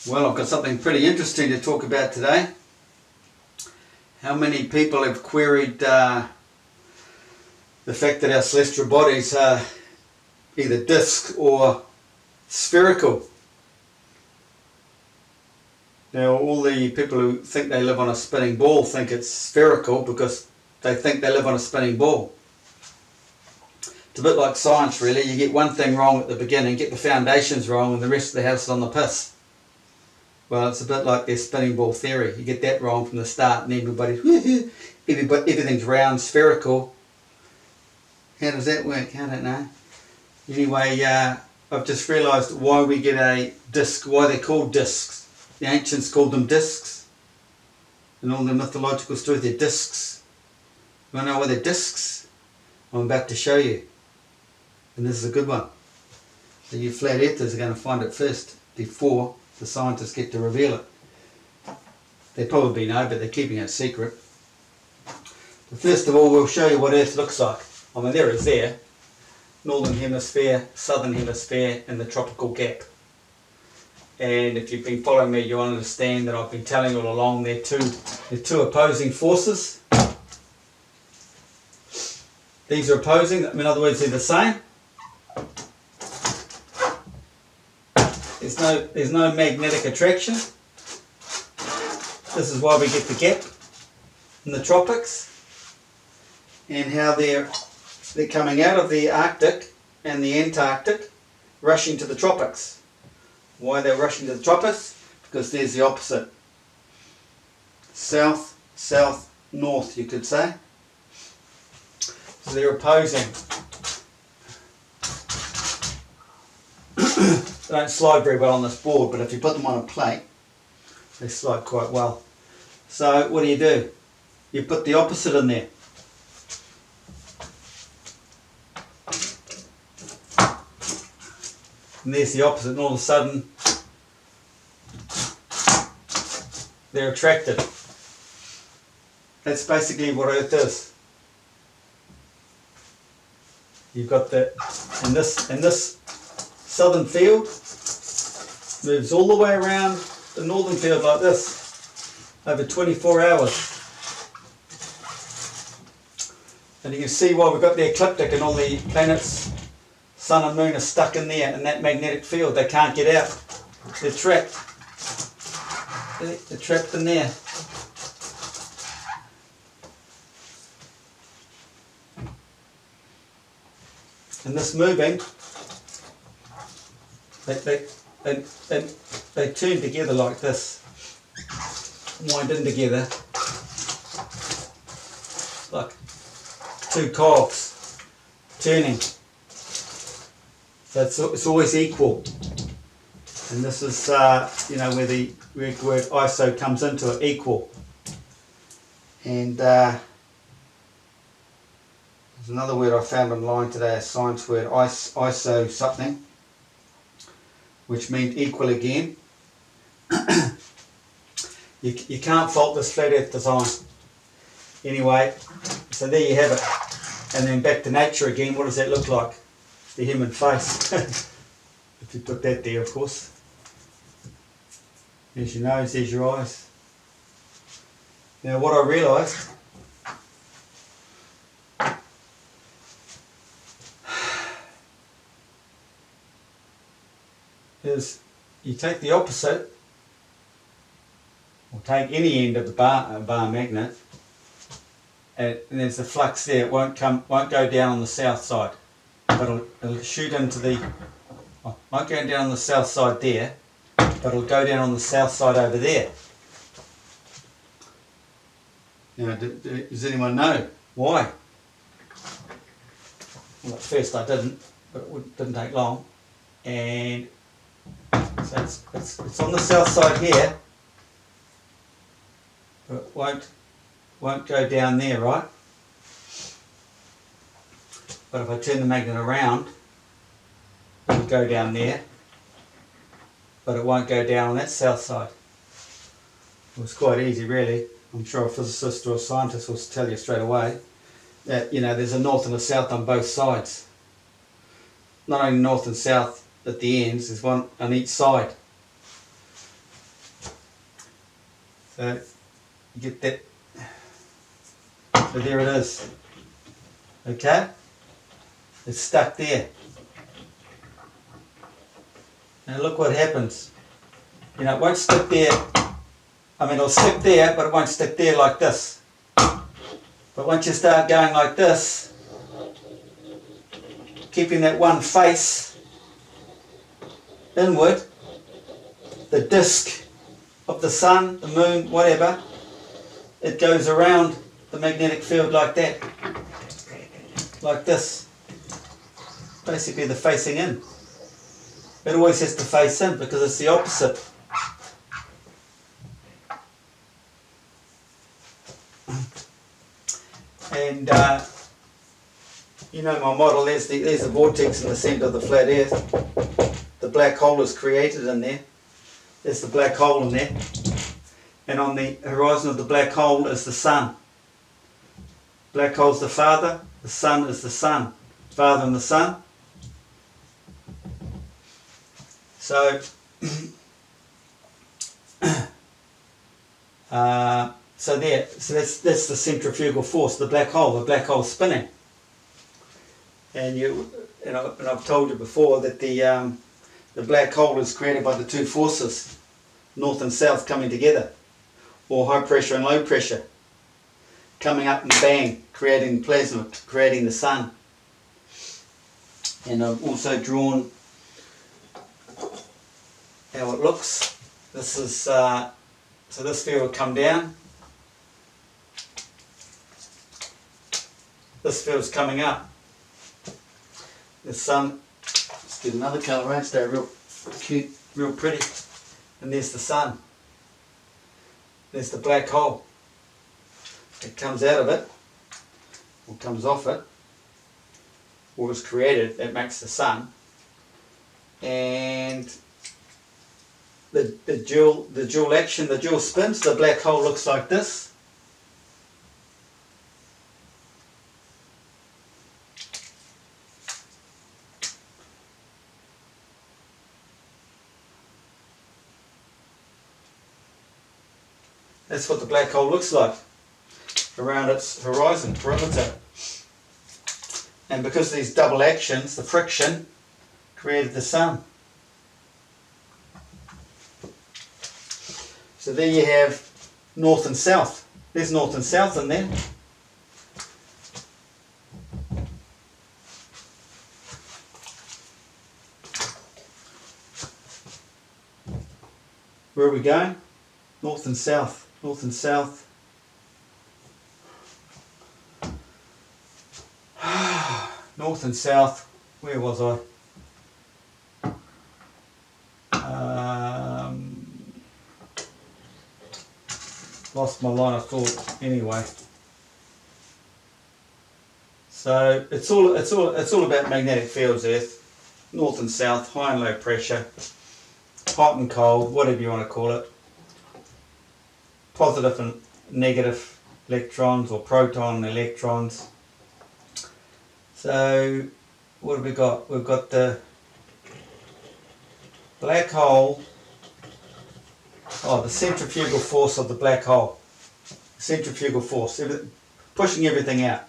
Well, I've got something pretty interesting to talk about today. How many people have queried the fact that our celestial bodies are either discs or spherical? Now, all the people who think they live on a spinning ball think it's spherical because they think they live on a spinning ball. It's a bit like science, really. You get one thing wrong at the beginning, get the foundations wrong, and the rest of the house is on the piss. Well, it's a bit like their spinning ball theory. You get that wrong from the start and everything's round, spherical. How does that work? I don't know. Anyway, I've just realised why we get a disc, why they're called discs. The ancients called them discs. In all the mythological stories, they're discs. You want to know why they're discs? I'm about to show you. And this is a good one. So you flat earthers are going to find it first before the scientists get to reveal it. They probably know, but they're keeping it secret. But first of all, we'll show you what Earth looks like. I mean, there it's there. Northern hemisphere, southern hemisphere, and the tropical gap. And if you've been following me, you'll understand that I've been telling you all along they're two opposing forces. These are opposing, in other words, they're the same. There's no magnetic attraction. This is why we get the gap in the tropics, and how they're coming out of the Arctic and the Antarctic, rushing to the tropics. Why they're rushing to the tropics? Because there's the opposite. South, south, north, you could say. So they're opposing. They don't slide very well on this board, but if you put them on a plate, they slide quite well. So what do? You put the opposite in there. And there's the opposite, and all of a sudden they're attracted. That's basically what Earth is. You've got that, and this southern field moves all the way around the northern field like this over 24 hours. And you can see why we've got the ecliptic and all the planets, sun and moon, are stuck in there in that magnetic field. They can't get out. They're trapped. They're trapped in there. And this moving, they turn together like this, wind in together, like two cogs turning. So it's always equal. And this is where the Greek word iso comes into it, equal. And there's another word I found online today, a science word, iso something, which means equal again. You can't fault this flat earth design. Anyway, so there you have it. And then back to nature again, what does that look like? The human face. If you put that there, of course. There's your nose, there's your eyes. Now what I realised is you take the opposite, or take any end of the bar magnet, and there's a flux there. It won't go down on the south side, but it'll shoot into the. Won't go down on the south side there, but it'll go down on the south side over there. Now, does anyone know why? Well, at first I didn't, but it didn't take long, and so it's on the south side here, but it won't go down there, right? But if I turn the magnet around, it'll go down there, but it won't go down on that south side. It was quite easy, really. I'm sure a physicist or a scientist will tell you straight away that there's a north and a south on both sides. Not only north and south at the ends, there's one on each side. So you get that. So there it is. Okay? It's stuck there. Now look what happens. You know, it won't stick there. I mean, it'll stick there, but it won't stick there like this. But once you start going like this, keeping that one face inward, the disk of the sun, the moon, whatever, it goes around the magnetic field like that. Like this. Basically the facing in. It always has to face in because it's the opposite. And you know my model, there's the vortex in the centre of the flat earth. The black hole is created in there. There's the black hole in there. And on the horizon of the black hole is the sun. Black hole's the father, the sun is the son. Father and the son. So so that's the centrifugal force, the black hole spinning. And I've told you before that the black hole is created by the two forces, north and south coming together, or high pressure and low pressure, coming up and bang, creating plasma, creating the sun. And I've also drawn how it looks. This is so this sphere will come down. This sphere is coming up. The sun. Let's get another colour around. Stay real cute, real pretty. And there's the sun. There's the black hole. It comes out of it, or comes off it, or is created. That makes the sun. And the dual action, the dual spins, the black hole looks like this. That's what the black hole looks like around its horizon, perimeter. And because of these double actions, the friction created the sun. So there you have north and south. There's north and south in there. Where are we going? North and south. North and south. North and south. Where was I? Lost my line of thought anyway. So it's all about magnetic fields, Earth, north and south, high and low pressure, hot and cold, whatever you want to call it, positive and negative electrons or proton and electrons. So what have we got? We've got the black hole. Oh, the centrifugal force of the black hole. Centrifugal force, pushing everything out.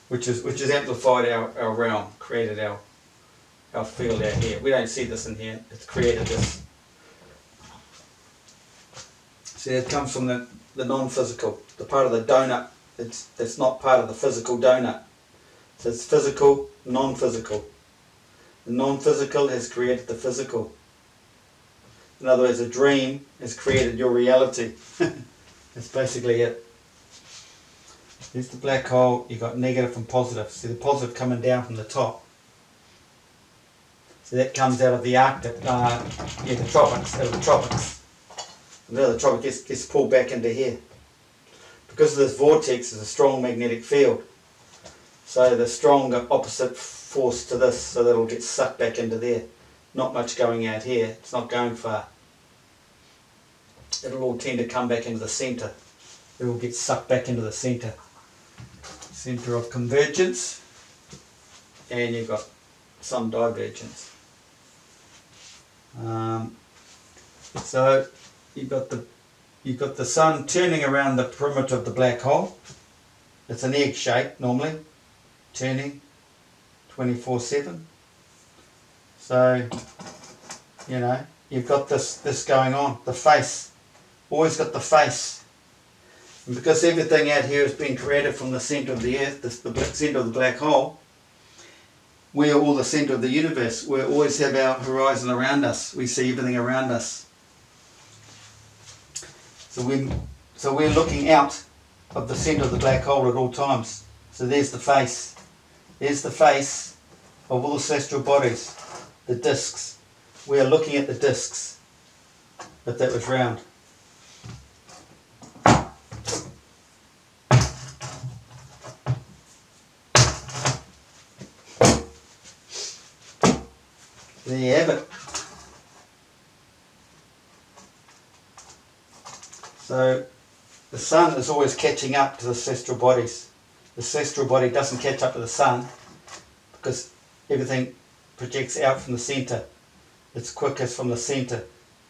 Which is amplified our realm, created our field out here. We don't see this in here. It's created this. See, it comes from the non-physical, the part of the donut. It's not part of the physical donut. So it's physical, non-physical. The non-physical has created the physical. In other words, a dream has created your reality. That's basically it. There's the black hole, you've got negative and positive. See the positive coming down from the top. So that comes out of the Arctic, the tropics, out of the tropics. And now the tropic gets pulled back into here. Because of this vortex is a strong magnetic field. So the stronger opposite force to this, so that it'll get sucked back into there. Not much going out here, it's not going far. It'll all tend to come back into the centre. It will get sucked back into the centre. Centre of convergence, and you've got some divergence. So you've got the sun turning around the perimeter of the black hole. It's an egg shape normally, turning 24/7. So, you know, you've got this going on. The face, always got the face. And because everything out here has been created from the centre of the earth, the centre of the black hole, we are all the centre of the universe. We always have our horizon around us. We see everything around us. So we're looking out of the centre of the black hole at all times. So there's the face. There's the face of all the celestial bodies, the discs. We are looking at the discs, if that was round. There you have it. So the sun is always catching up to the celestial bodies. The celestial body doesn't catch up to the sun because everything projects out from the centre. It's quickest from the centre,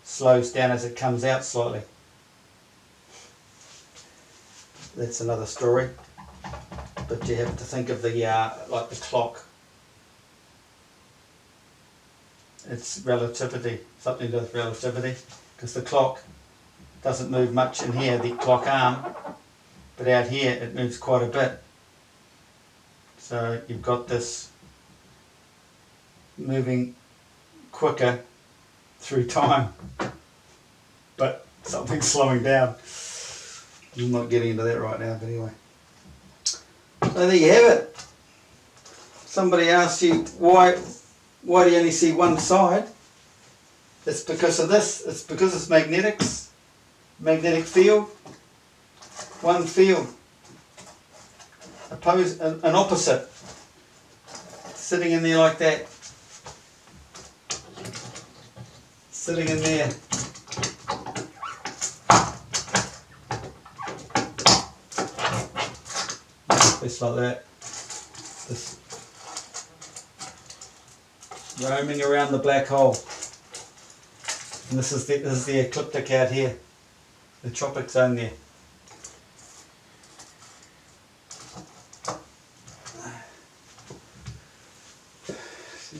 slows down as it comes out slightly. That's another story. But you have to think of the like the clock. It's relativity, something to do with relativity, because the clock doesn't move much in here, the clock arm, but out here it moves quite a bit. So you've got this moving quicker through time, but something's slowing down. I'm not getting into that right now, but anyway. So there you have it. Somebody asked you why do you only see one side? It's because of this. It's because it's magnetics. Magnetic field. One field. An opposite. Sitting in there like that. Sitting in there. Just like that. This. Roaming around the black hole. And this is the ecliptic out here. The tropic zone there. So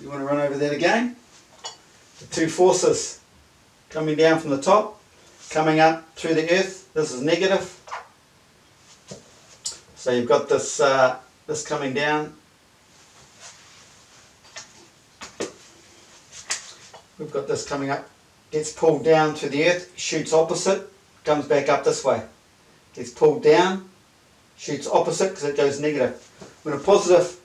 you want to run over that again? The two forces coming down from the top, coming up through the earth. This is negative. So you've got this this coming down. We've got this coming up, gets pulled down to the earth, shoots opposite, comes back up this way. Gets pulled down, shoots opposite because it goes negative. When a positive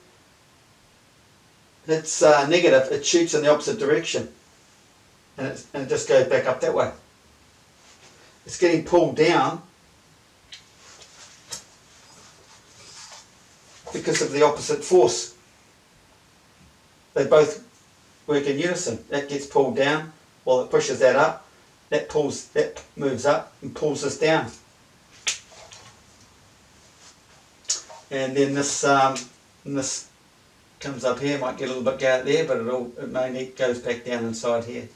hits negative, it shoots in the opposite direction. And it just goes back up that way. It's getting pulled down because of the opposite force. They both work in unison. That gets pulled down while it pushes that up. That moves up and pulls this down. And then this comes up here. Might get a little bit out there, but it mainly goes back down inside here.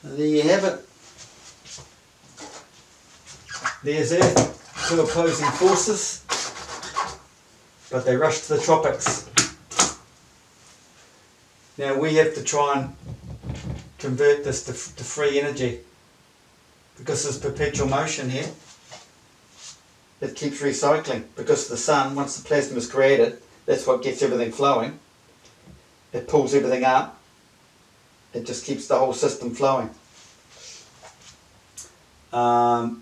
There you have it. There's Earth, two opposing forces. But they rush to the tropics. Now we have to try and convert this to free energy. Because there's perpetual motion here, it keeps recycling. Because the sun, once the plasma is created, that's what gets everything flowing. It pulls everything up. It just keeps the whole system flowing. But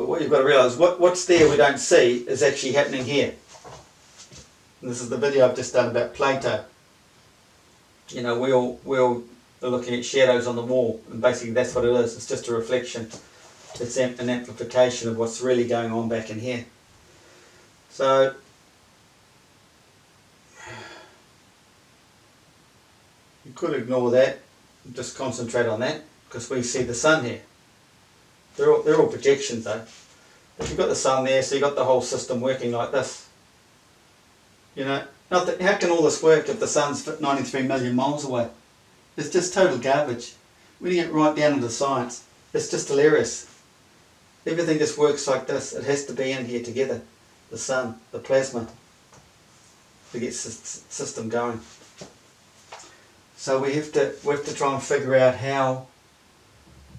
what you've got to realise, what's there we don't see is actually happening here. And this is the video I've just done about Plato. You know, we all are looking at shadows on the wall, and basically that's what it is. It's just a reflection. It's an amplification of what's really going on back in here. So, you could ignore that and just concentrate on that, because we see the sun here. They're all projections though. But you've got the sun there, so you've got the whole system working like this. You know, How can all this work if the sun's 93 million miles away? It's just total garbage. When you get right down into science, it's just hilarious. Everything just works like this. It has to be in here together. The sun, the plasma, to get the system going. So we have to try and figure out how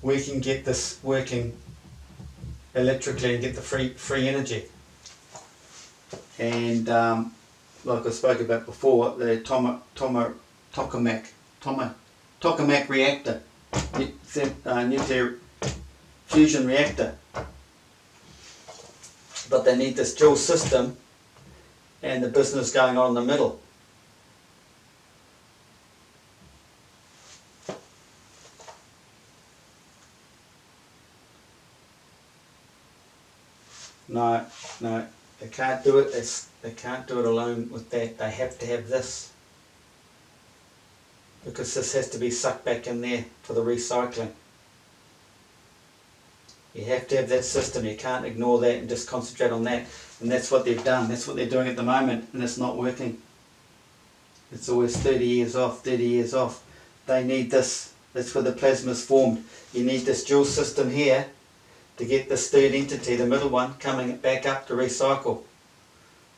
we can get this working electrically and get the free energy. And like I spoke about before, the tokamak reactor, nuclear fusion reactor. But they need this dual system and the business going on in the middle. No, they can't do it. They can't do it alone with that. They have to have this, because this has to be sucked back in there for the recycling. You have to have that system. You can't ignore that and just concentrate on that. And that's what they've done. That's what they're doing at the moment, and it's not working. It's always 30 years off, 30 years off. They need this. That's where the plasma is formed. You need this dual system here to get this third entity, the middle one, coming back up to recycle.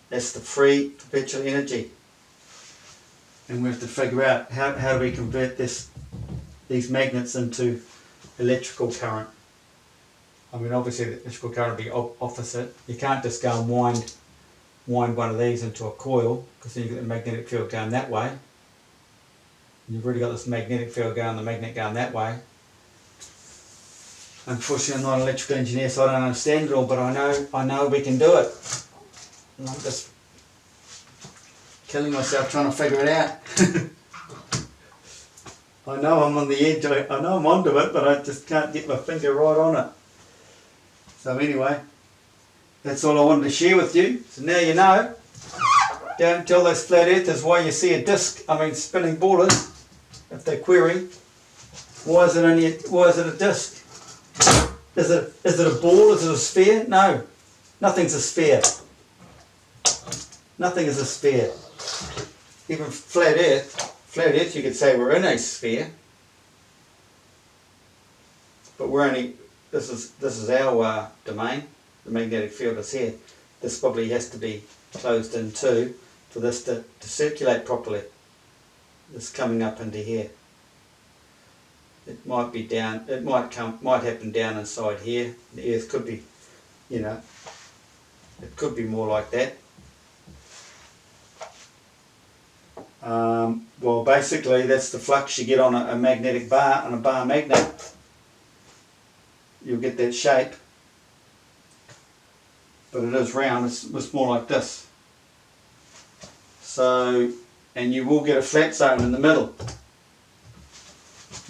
That's the free perpetual energy. And we have to figure out how do we convert these magnets into electrical current. I mean, obviously the electrical current will be opposite. You can't just go and wind one of these into a coil, because then you've got the magnetic field going that way. And you've already got this magnetic field going, the magnet going that way. Unfortunately, I'm not an electrical engineer, so I don't understand it all, but I know we can do it. And I'm just killing myself trying to figure it out. I know I'm on the edge, I know I'm onto it, but I just can't get my finger right on it. So anyway, that's all I wanted to share with you. So now you know. Don't tell those flat earthers why you see a spinning ball is, if they query. Why is it a disc? Is it a ball? Is it a sphere? No. Nothing's a sphere. Nothing is a sphere. Even flat earth you could say we're in a sphere. But this is our domain. The magnetic field is here. This probably has to be closed in too for this to circulate properly. This coming up into here. It might be down, it might happen down inside here. The earth could be, it could be more like that. Well, basically that's the flux you get on a magnetic bar, on a bar magnet. You'll get that shape. But it is round, it's more like this. So, and you will get a flat zone in the middle.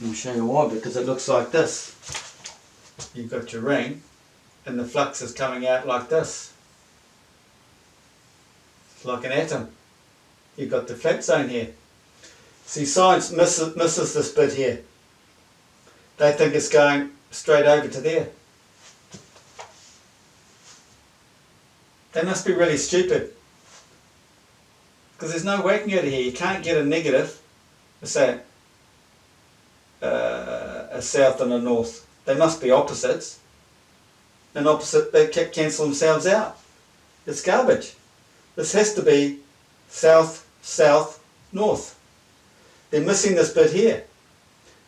I'll show you why, because it looks like this. You've got your ring and the flux is coming out like this. It's like an atom. You've got the flat zone here. See, science misses this bit here. They think it's going straight over to there. They must be really stupid. Because there's no way you can go to here. You can't get a negative, say, a south and a north. They must be opposites. And opposite, they cancel themselves out. It's garbage. This has to be south, south, north. They're missing this bit here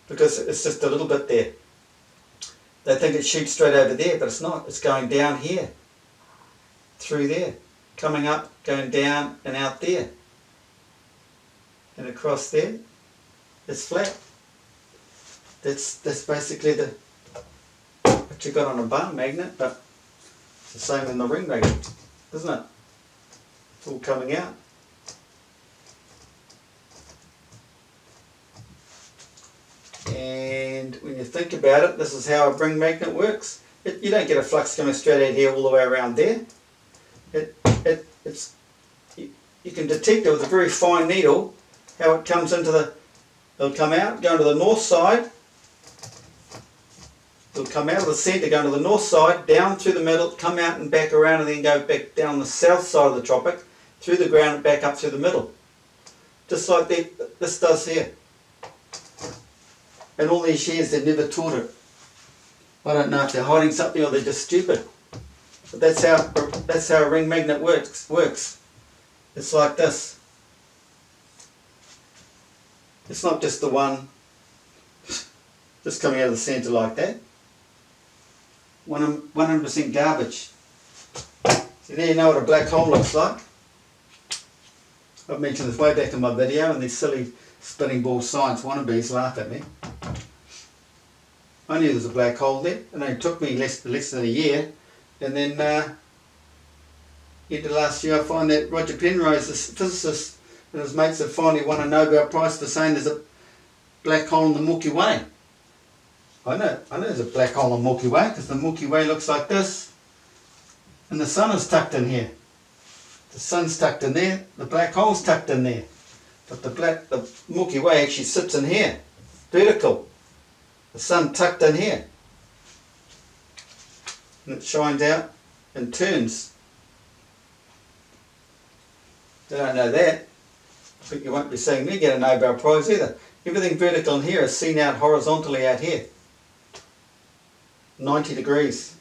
because it's just a little bit there. They think it shoots straight over there, but it's not. It's going down here, through there, coming up, going down and out there. And across there, it's flat. That's basically what you got on a bar magnet, but it's the same in the ring magnet, isn't it? It's all coming out. And when you think about it, this is how a ring magnet works. You don't get a flux coming straight out here all the way around there. You can detect it with a very fine needle how it comes into it'll come out, go to the north side. It'll come out of the centre, go to the north side, down through the middle, come out and back around, and then go back down the south side of the tropic, through the ground and back up through the middle. Just like this does here. And all these years they've never taught it. I don't know if they're hiding something or they're just stupid. But that's how a ring magnet works. It's like this. It's not just the one just coming out of the centre like that. 100% garbage. So there you know what a black hole looks like. I've mentioned this way back in my video, and these silly spinning ball science wannabes laugh at me. I knew there was a black hole there, and it took me less than a year. And then, into last year, I find that Roger Penrose, the physicist, and his mates have finally won a Nobel Prize for saying there's a black hole in the Milky Way. I know there's a black hole in the Milky Way, because the Milky Way looks like this, and the sun is tucked in here. The sun's tucked in there, the black hole's tucked in there. But the Milky Way actually sits in here, vertical. The sun tucked in here. And it shines out and turns. They don't know that. I think you won't be seeing me get a Nobel Prize either. Everything vertical in here is seen out horizontally out here. 90 degrees.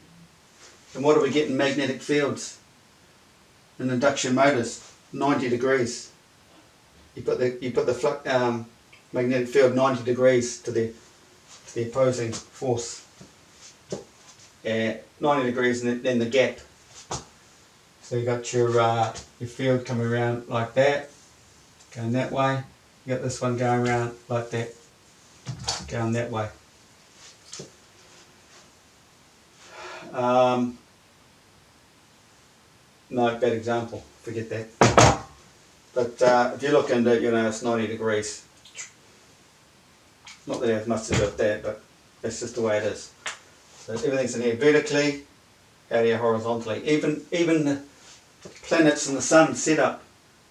And what do we get in magnetic fields? In induction motors, 90 degrees. You put the magnetic field 90 degrees to the opposing force. 90 degrees, and then the gap. So you got your field coming around like that, going that way. You got this one going around like that, going that way. No, bad example. Forget that. But if you look into it, it's 90 degrees. Not that it has much to do with that, but that's just the way it is. So everything's in here vertically, out here horizontally. Even the planets and the sun set up,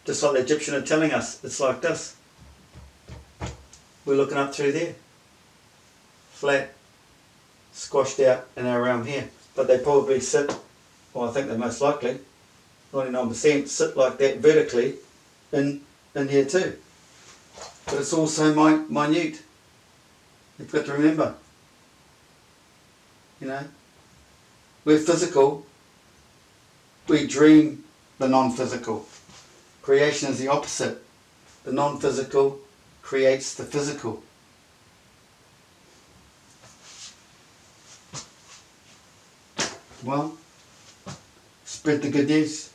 just like the Egyptian are telling us, it's like this. We're looking up through there. Flat, squashed out and around here. But they probably sit, well I think they most likely, 99% sit like that vertically in here too. But it's also minute. You've got to remember. We're physical, we dream the non-physical. Creation is the opposite. The non-physical creates the physical. Well, spread the good news.